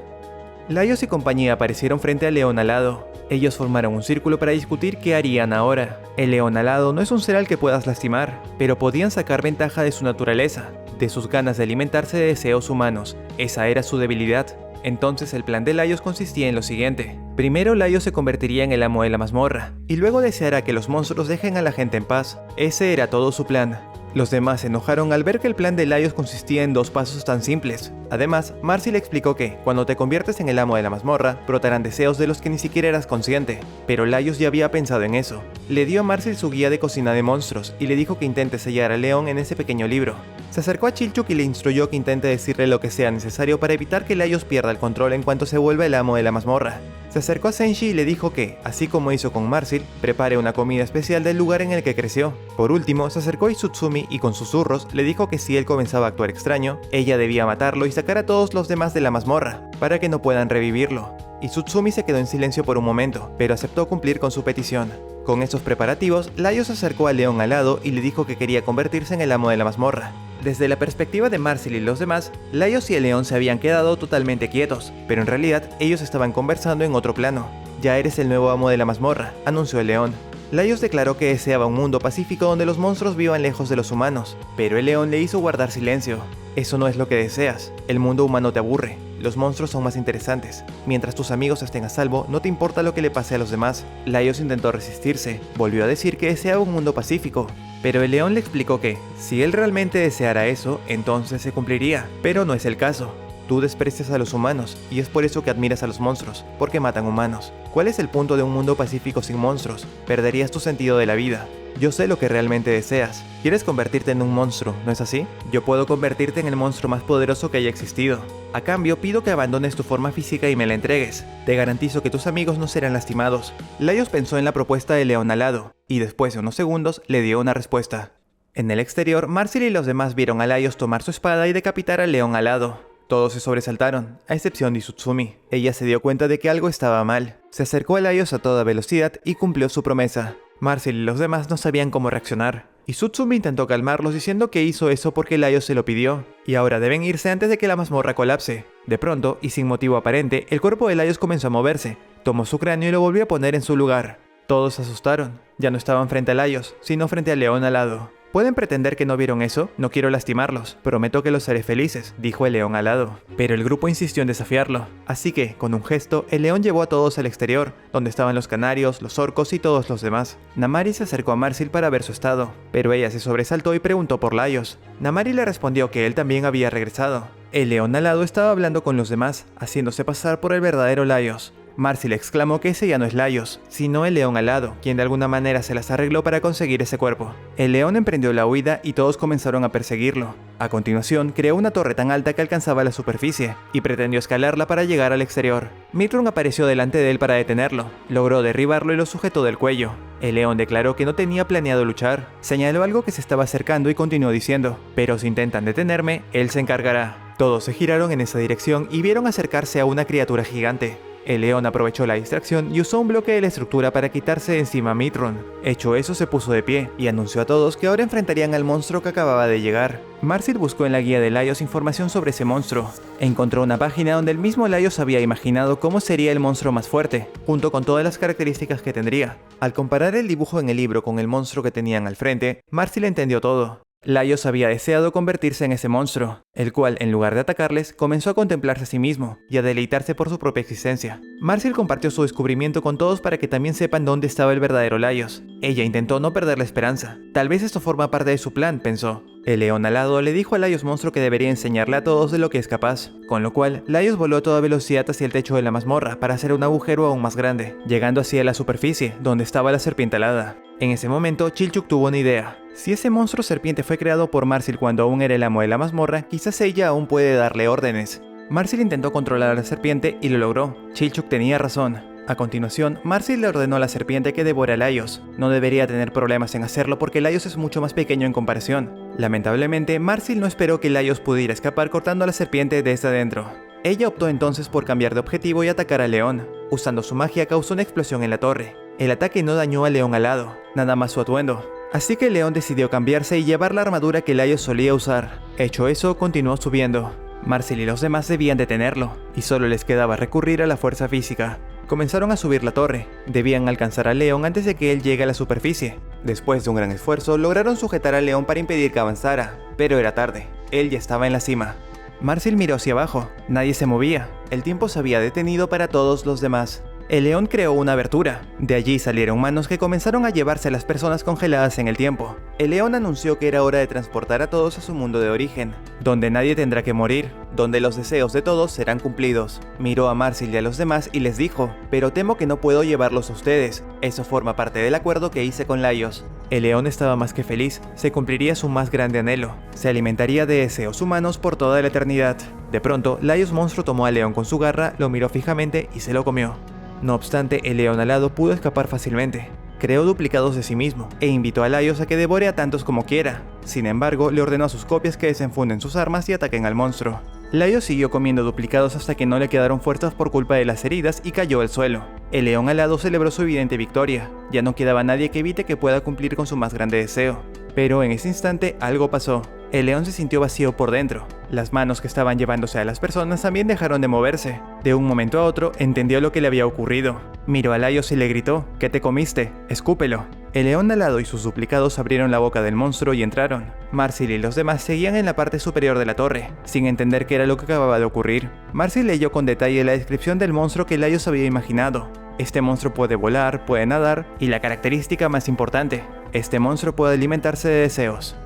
Laios y compañía aparecieron frente al león alado. Ellos formaron un círculo para discutir qué harían ahora. El león alado no es un ser al que puedas lastimar, pero podían sacar ventaja de su naturaleza, de sus ganas de alimentarse de deseos humanos. Esa era su debilidad. Entonces el plan de Laios consistía en lo siguiente. Primero Laios se convertiría en el amo de la mazmorra, y luego deseará que los monstruos dejen a la gente en paz. Ese era todo su plan. Los demás se enojaron al ver que el plan de Laios consistía en dos pasos tan simples. Además, Marsil explicó que, cuando te conviertes en el amo de la mazmorra, brotarán deseos de los que ni siquiera eras consciente. Pero Laios ya había pensado en eso. Le dio a Marsil su guía de cocina de monstruos y le dijo que intente sellar al león en ese pequeño libro. Se acercó a Chilchuk y le instruyó que intente decirle lo que sea necesario para evitar que Laios pierda el control en cuanto se vuelva el amo de la mazmorra. Se acercó a Senshi y le dijo que, así como hizo con Marsil, prepare una comida especial del lugar en el que creció. Por último, se acercó a Izutsumi y con susurros le dijo que si él comenzaba a actuar extraño, ella debía matarlo y sacar a todos los demás de la mazmorra, para que no puedan revivirlo. Izutsumi se quedó en silencio por un momento, pero aceptó cumplir con su petición. Con estos preparativos, Laios se acercó al león alado y le dijo que quería convertirse en el amo de la mazmorra. Desde la perspectiva de Marsil y los demás, Laios y el león se habían quedado totalmente quietos, pero en realidad ellos estaban conversando en otro plano. «Ya eres el nuevo amo de la mazmorra», anunció el león. Laios declaró que deseaba un mundo pacífico donde los monstruos vivan lejos de los humanos, pero el león le hizo guardar silencio. «Eso no es lo que deseas. El mundo humano te aburre. Los monstruos son más interesantes. Mientras tus amigos estén a salvo, no te importa lo que le pase a los demás». Laios intentó resistirse. Volvió a decir que deseaba un mundo pacífico. Pero el león le explicó que, si él realmente deseara eso, entonces se cumpliría. Pero no es el caso. Tú desprecias a los humanos, y es por eso que admiras a los monstruos, porque matan humanos. ¿Cuál es el punto de un mundo pacífico sin monstruos? Perderías tu sentido de la vida. Yo sé lo que realmente deseas. Quieres convertirte en un monstruo, ¿no es así? Yo puedo convertirte en el monstruo más poderoso que haya existido. A cambio, pido que abandones tu forma física y me la entregues. Te garantizo que tus amigos no serán lastimados. Laios pensó en la propuesta del león alado, y después de unos segundos le dio una respuesta. En el exterior, Marsil y los demás vieron a Laios tomar su espada y decapitar al león alado. Todos se sobresaltaron, a excepción de Izutsumi. Ella se dio cuenta de que algo estaba mal. Se acercó a Laios a toda velocidad y cumplió su promesa. Marsil y los demás no sabían cómo reaccionar. Izutsumi intentó calmarlos diciendo que hizo eso porque Laios se lo pidió, y ahora deben irse antes de que la mazmorra colapse. De pronto, y sin motivo aparente, el cuerpo de Laios comenzó a moverse. Tomó su cráneo y lo volvió a poner en su lugar. Todos se asustaron. Ya no estaban frente a Laios, sino frente al león alado. ¿Pueden pretender que no vieron eso? No quiero lastimarlos. Prometo que los haré felices, dijo el león alado. Pero el grupo insistió en desafiarlo. Así que, con un gesto, el león llevó a todos al exterior, donde estaban los canarios, los orcos y todos los demás. Namari se acercó a Marsil para ver su estado, pero ella se sobresaltó y preguntó por Laios. Namari le respondió que él también había regresado. El león alado estaba hablando con los demás, haciéndose pasar por el verdadero Laios. Marsil exclamó que ese ya no es Laios, sino el león alado, quien de alguna manera se las arregló para conseguir ese cuerpo. El león emprendió la huida y todos comenzaron a perseguirlo. A continuación, creó una torre tan alta que alcanzaba la superficie, y pretendió escalarla para llegar al exterior. Mitron apareció delante de él para detenerlo, logró derribarlo y lo sujetó del cuello. El león declaró que no tenía planeado luchar, señaló algo que se estaba acercando y continuó diciendo, «Pero si intentan detenerme, él se encargará». Todos se giraron en esa dirección y vieron acercarse a una criatura gigante. El león aprovechó la distracción y usó un bloque de la estructura para quitarse de encima a Mitron. Hecho eso, se puso de pie y anunció a todos que ahora enfrentarían al monstruo que acababa de llegar. Marsil buscó en la guía de Laios información sobre ese monstruo. Encontró una página donde el mismo Laios había imaginado cómo sería el monstruo más fuerte, junto con todas las características que tendría. Al comparar el dibujo en el libro con el monstruo que tenían al frente, Marsil entendió todo. Laios había deseado convertirse en ese monstruo, el cual, en lugar de atacarles, comenzó a contemplarse a sí mismo y a deleitarse por su propia existencia. Marsil compartió su descubrimiento con todos para que también sepan dónde estaba el verdadero Laios. Ella intentó no perder la esperanza. Tal vez esto forma parte de su plan, pensó. El león alado le dijo a Laios monstruo que debería enseñarle a todos de lo que es capaz, con lo cual Laios voló a toda velocidad hacia el techo de la mazmorra para hacer un agujero aún más grande, llegando así a la superficie, donde estaba la serpiente alada. En ese momento, Chilchuk tuvo una idea. Si ese monstruo serpiente fue creado por Marsil cuando aún era el amo de la mazmorra, quizás ella aún puede darle órdenes. Marsil intentó controlar a la serpiente y lo logró. Chilchuk tenía razón. A continuación, Marsil le ordenó a la serpiente que devore a Laios. No debería tener problemas en hacerlo porque Laios es mucho más pequeño en comparación. Lamentablemente, Marsil no esperó que Laios pudiera escapar cortando a la serpiente desde adentro. Ella optó entonces por cambiar de objetivo y atacar al león. Usando su magia causó una explosión en la torre. El ataque no dañó al león alado, nada más su atuendo. Así que el león decidió cambiarse y llevar la armadura que Laios solía usar. Hecho eso, continuó subiendo. Marsil y los demás debían detenerlo, y solo les quedaba recurrir a la fuerza física. Comenzaron a subir la torre. Debían alcanzar al león antes de que él llegue a la superficie. Después de un gran esfuerzo, lograron sujetar al león para impedir que avanzara, pero era tarde. Él ya estaba en la cima. Marsil miró hacia abajo. Nadie se movía. El tiempo se había detenido para todos los demás. El león creó una abertura. De allí salieron manos que comenzaron a llevarse a las personas congeladas en el tiempo. El león anunció que era hora de transportar a todos a su mundo de origen, donde nadie tendrá que morir, donde los deseos de todos serán cumplidos. Miró a Marsil y a los demás y les dijo: pero temo que no puedo llevarlos a ustedes. Eso forma parte del acuerdo que hice con Laios. El león estaba más que feliz. Se cumpliría su más grande anhelo. Se alimentaría de deseos humanos por toda la eternidad. De pronto, Laios monstruo tomó al león con su garra, lo miró fijamente y se lo comió. No obstante, el león alado pudo escapar fácilmente. Creó duplicados de sí mismo, e invitó a Laios a que devore a tantos como quiera. Sin embargo, le ordenó a sus copias que desenfunden sus armas y ataquen al monstruo. Laios siguió comiendo duplicados hasta que no le quedaron fuerzas por culpa de las heridas y cayó al suelo. El león alado celebró su evidente victoria. Ya no quedaba nadie que evite que pueda cumplir con su más grande deseo. Pero en ese instante algo pasó. El león se sintió vacío por dentro. Las manos que estaban llevándose a las personas también dejaron de moverse. De un momento a otro, entendió lo que le había ocurrido. Miró a Laios y le gritó: ¿qué te comiste? ¡Escúpelo! El león alado y sus duplicados abrieron la boca del monstruo y entraron. Marsil y los demás seguían en la parte superior de la torre, sin entender qué era lo que acababa de ocurrir. Marsil leyó con detalle la descripción del monstruo que Laios había imaginado. Este monstruo puede volar, puede nadar, y la característica más importante: este monstruo puede alimentarse de deseos.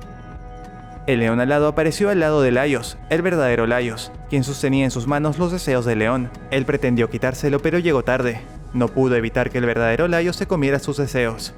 El león alado apareció al lado de Laios, el verdadero Laios, quien sostenía en sus manos los deseos del león. Él pretendió quitárselo, pero llegó tarde. No pudo evitar que el verdadero Laios se comiera sus deseos.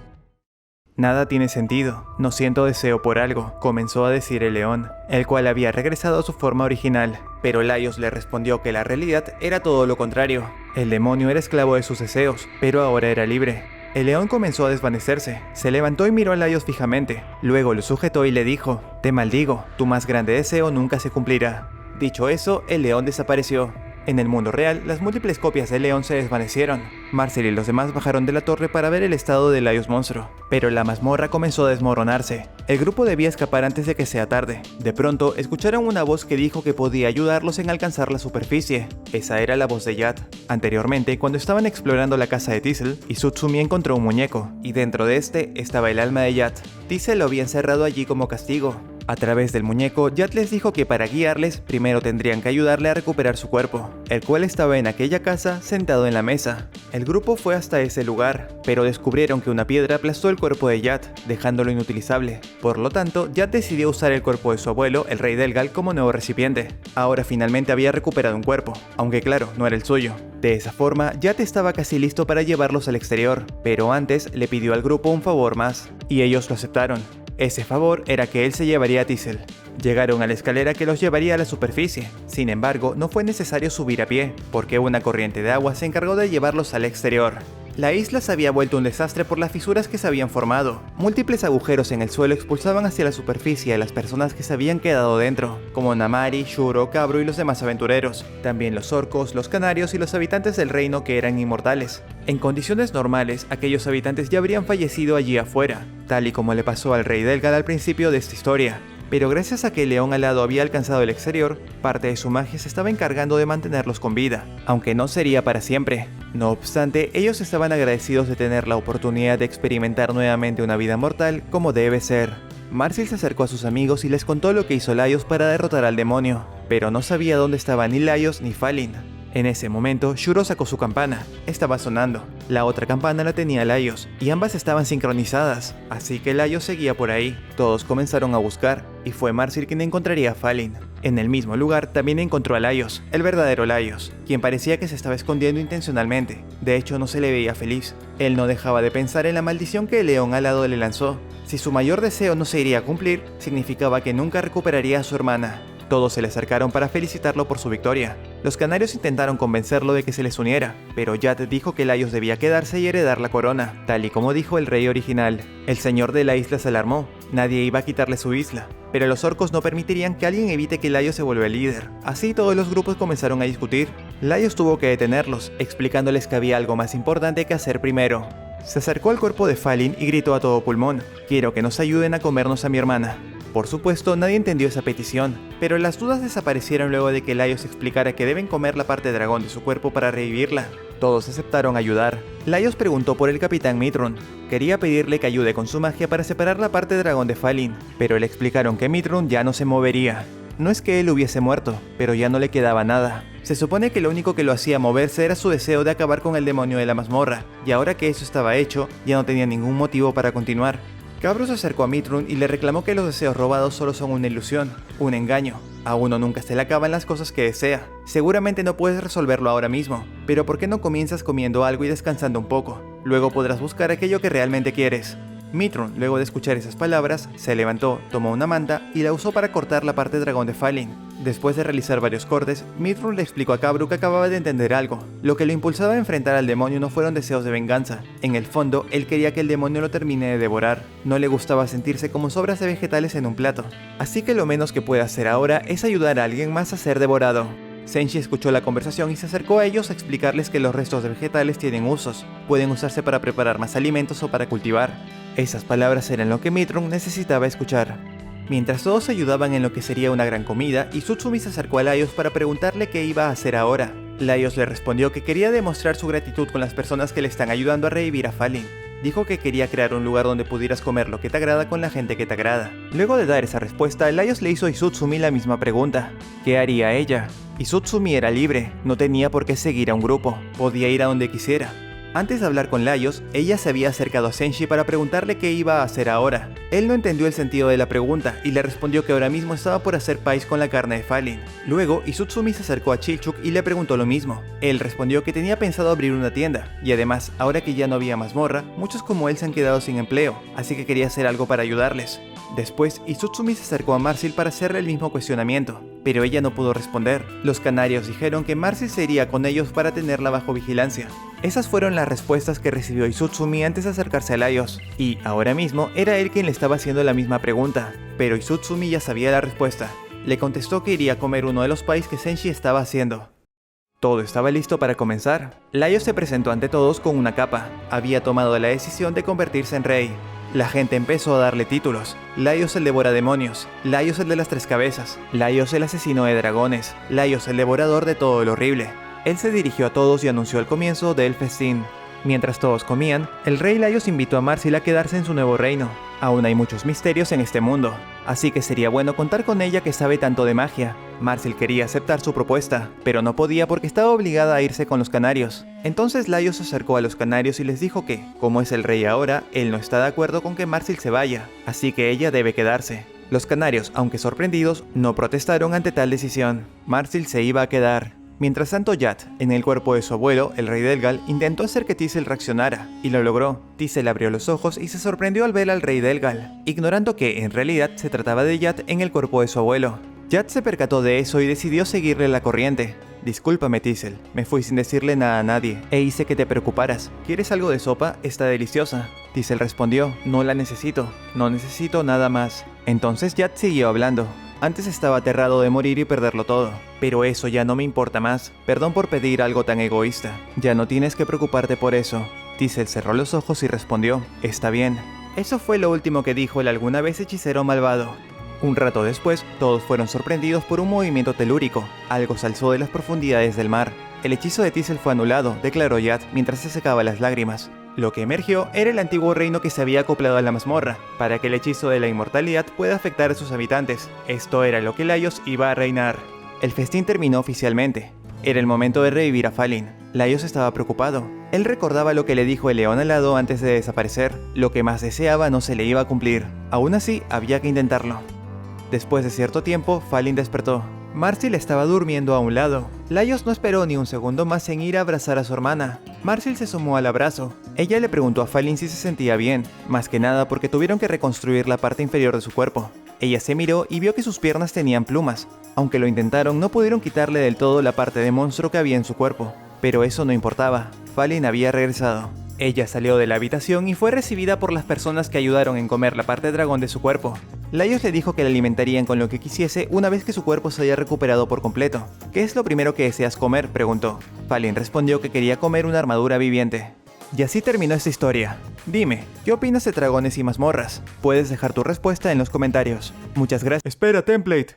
Nada tiene sentido. No siento deseo por algo, comenzó a decir el león, el cual había regresado a su forma original. Pero Laios le respondió que la realidad era todo lo contrario. El demonio era esclavo de sus deseos, pero ahora era libre. El león comenzó a desvanecerse. Se levantó y miró a Laios fijamente. Luego lo sujetó y le dijo: te maldigo, tu más grande deseo nunca se cumplirá. Dicho eso, el león desapareció. En el mundo real, las múltiples copias del león se desvanecieron. Marsil y los demás bajaron de la torre para ver el estado de Laios monstruo, pero la mazmorra comenzó a desmoronarse. El grupo debía escapar antes de que sea tarde. De pronto, escucharon una voz que dijo que podía ayudarlos en alcanzar la superficie. Esa era la voz de Yat. Anteriormente, cuando estaban explorando la casa de Thistle, Izutsumi encontró un muñeco, y dentro de este estaba el alma de Yat. Thistle lo había encerrado allí como castigo. A través del muñeco, Yat les dijo que para guiarles, primero tendrían que ayudarle a recuperar su cuerpo, el cual estaba en aquella casa, sentado en la mesa. El grupo fue hasta ese lugar, pero descubrieron que una piedra aplastó el cuerpo de Yat, dejándolo inutilizable. Por lo tanto, Yat decidió usar el cuerpo de su abuelo, el rey Delgal, como nuevo recipiente. Ahora finalmente había recuperado un cuerpo, aunque claro, no era el suyo. De esa forma, Yat estaba casi listo para llevarlos al exterior, pero antes le pidió al grupo un favor más, y ellos lo aceptaron. Ese favor era que él se llevaría a Thistle. Llegaron a la escalera que los llevaría a la superficie. Sin embargo, no fue necesario subir a pie, porque una corriente de agua se encargó de llevarlos al exterior. La isla se había vuelto un desastre por las fisuras que se habían formado. Múltiples agujeros en el suelo expulsaban hacia la superficie a las personas que se habían quedado dentro, como Namari, Shuro, Cabro y los demás aventureros. También los orcos, los canarios y los habitantes del reino que eran inmortales. En condiciones normales, aquellos habitantes ya habrían fallecido allí afuera, tal y como le pasó al rey Delgal al principio de esta historia. Pero gracias a que el león alado había alcanzado el exterior, parte de su magia se estaba encargando de mantenerlos con vida, aunque no sería para siempre. No obstante, ellos estaban agradecidos de tener la oportunidad de experimentar nuevamente una vida mortal como debe ser. Marsil se acercó a sus amigos y les contó lo que hizo Laios para derrotar al demonio, pero no sabía dónde estaban ni Laios ni Falin. En ese momento, Shuro sacó su campana. Estaba sonando. La otra campana la tenía Laios, y ambas estaban sincronizadas, así que Laios seguía por ahí. Todos comenzaron a buscar, y fue Marsil quien encontraría a Falin. En el mismo lugar también encontró a Laios, el verdadero Laios, quien parecía que se estaba escondiendo intencionalmente. De hecho, no se le veía feliz. Él no dejaba de pensar en la maldición que el león alado le lanzó. Si su mayor deseo no se iría a cumplir, significaba que nunca recuperaría a su hermana. Todos se le acercaron para felicitarlo por su victoria. Los canarios intentaron convencerlo de que se les uniera, pero Yat dijo que Laios debía quedarse y heredar la corona, tal y como dijo el rey original. El señor de la isla se alarmó, nadie iba a quitarle su isla, pero los orcos no permitirían que alguien evite que Laios se vuelva el líder. Así todos los grupos comenzaron a discutir. Laios tuvo que detenerlos, explicándoles que había algo más importante que hacer primero. Se acercó al cuerpo de Falin y gritó a todo pulmón: «Quiero que nos ayuden a comernos a mi hermana». Por supuesto, nadie entendió esa petición, pero las dudas desaparecieron luego de que Laios explicara que deben comer la parte dragón de su cuerpo para revivirla. Todos aceptaron ayudar. Laios preguntó por el capitán Mithrun. Quería pedirle que ayude con su magia para separar la parte dragón de Falin, pero le explicaron que Mithrun ya no se movería. No es que él hubiese muerto, pero ya no le quedaba nada. Se supone que lo único que lo hacía moverse era su deseo de acabar con el demonio de la mazmorra, y ahora que eso estaba hecho, ya no tenía ningún motivo para continuar. Cabro se acercó a Mithrun y le reclamó que los deseos robados solo son una ilusión, un engaño. A uno nunca se le acaban las cosas que desea. Seguramente no puedes resolverlo ahora mismo, pero ¿por qué no comienzas comiendo algo y descansando un poco? Luego podrás buscar aquello que realmente quieres. Mithrun, luego de escuchar esas palabras, se levantó, tomó una manta y la usó para cortar la parte dragón de Falin. Después de realizar varios cortes, Mithrun le explicó a Cabru que acababa de entender algo. Lo que lo impulsaba a enfrentar al demonio no fueron deseos de venganza. En el fondo, él quería que el demonio lo termine de devorar. No le gustaba sentirse como sobras de vegetales en un plato. Así que lo menos que puede hacer ahora es ayudar a alguien más a ser devorado. Senshi escuchó la conversación y se acercó a ellos a explicarles que los restos de vegetales tienen usos. Pueden usarse para preparar más alimentos o para cultivar. Esas palabras eran lo que Mithrun necesitaba escuchar. Mientras todos ayudaban en lo que sería una gran comida, Izutsumi se acercó a Laios para preguntarle qué iba a hacer ahora. Laios le respondió que quería demostrar su gratitud con las personas que le están ayudando a revivir a Falin. Dijo que quería crear un lugar donde pudieras comer lo que te agrada con la gente que te agrada. Luego de dar esa respuesta, Laios le hizo a Izutsumi la misma pregunta: ¿qué haría ella? Izutsumi era libre, no tenía por qué seguir a un grupo, podía ir a donde quisiera. Antes de hablar con Laios, ella se había acercado a Senshi para preguntarle qué iba a hacer ahora. Él no entendió el sentido de la pregunta y le respondió que ahora mismo estaba por hacer pais con la carne de Falin. Luego, Izutsumi se acercó a Chilchuk y le preguntó lo mismo. Él respondió que tenía pensado abrir una tienda, y además, ahora que ya no había mazmorra, muchos como él se han quedado sin empleo, así que quería hacer algo para ayudarles. Después, Izutsumi se acercó a Marsil para hacerle el mismo cuestionamiento, pero ella no pudo responder. Los canarios dijeron que Marsil se iría con ellos para tenerla bajo vigilancia. Esas fueron las respuestas que recibió Izutsumi antes de acercarse a Laios, y ahora mismo era él quien le estaba haciendo la misma pregunta, pero Izutsumi ya sabía la respuesta. Le contestó que iría a comer uno de los pais que Senshi estaba haciendo. Todo estaba listo para comenzar. Laios se presentó ante todos con una capa. Había tomado la decisión de convertirse en rey. La gente empezó a darle títulos: Laios el devorademonios, Laios el de las tres cabezas, Laios el asesino de dragones, Laios el devorador de todo lo horrible. Él se dirigió a todos y anunció el comienzo del festín. Mientras todos comían, el rey Laios invitó a Marsil a quedarse en su nuevo reino. Aún hay muchos misterios en este mundo, así que sería bueno contar con ella que sabe tanto de magia. Marsil quería aceptar su propuesta, pero no podía porque estaba obligada a irse con los canarios. Entonces Laios se acercó a los canarios y les dijo que, como es el rey ahora, él no está de acuerdo con que Marsil se vaya, así que ella debe quedarse. Los canarios, aunque sorprendidos, no protestaron ante tal decisión. Marsil se iba a quedar. Mientras tanto, Yat, en el cuerpo de su abuelo, el rey Delgal, intentó hacer que Tisel reaccionara, y lo logró. Tisel abrió los ojos y se sorprendió al ver al rey Delgal, ignorando que, en realidad, se trataba de Yat en el cuerpo de su abuelo. Yat se percató de eso y decidió seguirle la corriente. Discúlpame, Teasel, me fui sin decirle nada a nadie, e hice que te preocuparas. ¿Quieres algo de sopa? Está deliciosa. Teasel respondió, no la necesito, no necesito nada más. Entonces Yadd siguió hablando. Antes estaba aterrado de morir y perderlo todo, pero eso ya no me importa más. Perdón por pedir algo tan egoísta. Ya no tienes que preocuparte por eso. Teasel cerró los ojos y respondió, está bien. Eso fue lo último que dijo el alguna vez hechicero malvado. Un rato después, todos fueron sorprendidos por un movimiento telúrico. Algo se alzó de las profundidades del mar. El hechizo de Teasel fue anulado, declaró Yadd mientras se secaba las lágrimas. Lo que emergió era el antiguo reino que se había acoplado a la mazmorra, para que el hechizo de la inmortalidad pueda afectar a sus habitantes. Esto era lo que Laios iba a reinar. El festín terminó oficialmente. Era el momento de revivir a Falin. Laios estaba preocupado. Él recordaba lo que le dijo el león alado antes de desaparecer. Lo que más deseaba no se le iba a cumplir. Aún así, había que intentarlo. Después de cierto tiempo, Falin despertó. Marsil estaba durmiendo a un lado. Laios no esperó ni un segundo más en ir a abrazar a su hermana. Marsil se sumó al abrazo. Ella le preguntó a Falin si se sentía bien, más que nada porque tuvieron que reconstruir la parte inferior de su cuerpo. Ella se miró y vio que sus piernas tenían plumas. Aunque lo intentaron, no pudieron quitarle del todo la parte de monstruo que había en su cuerpo. Pero eso no importaba. Falin había regresado. Ella salió de la habitación y fue recibida por las personas que ayudaron en comer la parte dragón de su cuerpo. Laios le dijo que la alimentarían con lo que quisiese una vez que su cuerpo se haya recuperado por completo. ¿Qué es lo primero que deseas comer?, preguntó. Falin respondió que quería comer una armadura viviente. Y así terminó esta historia. Dime, ¿qué opinas de dragones y mazmorras? Puedes dejar tu respuesta en los comentarios. Muchas gracias. Espera, Template.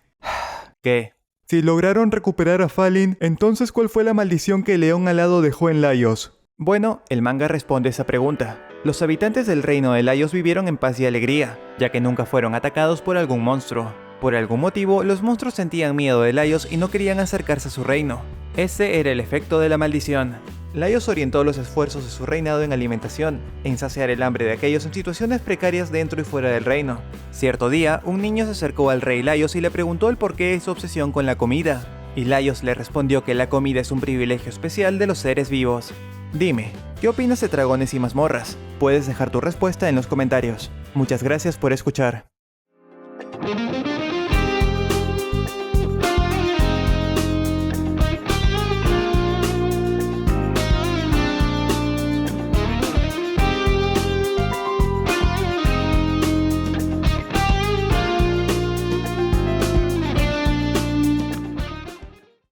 ¿Qué? Si lograron recuperar a Falin, entonces ¿cuál fue la maldición que el león alado dejó en Laios? Bueno, el manga responde esa pregunta. Los habitantes del reino de Laios vivieron en paz y alegría, ya que nunca fueron atacados por algún monstruo. Por algún motivo, los monstruos sentían miedo de Laios y no querían acercarse a su reino. Ese era el efecto de la maldición. Laios orientó los esfuerzos de su reinado en alimentación, en saciar el hambre de aquellos en situaciones precarias dentro y fuera del reino. Cierto día, un niño se acercó al rey Laios y le preguntó el porqué de su obsesión con la comida. Y Laios le respondió que la comida es un privilegio especial de los seres vivos. Dime, ¿qué opinas de dragones y mazmorras? Puedes dejar tu respuesta en los comentarios. Muchas gracias por escuchar.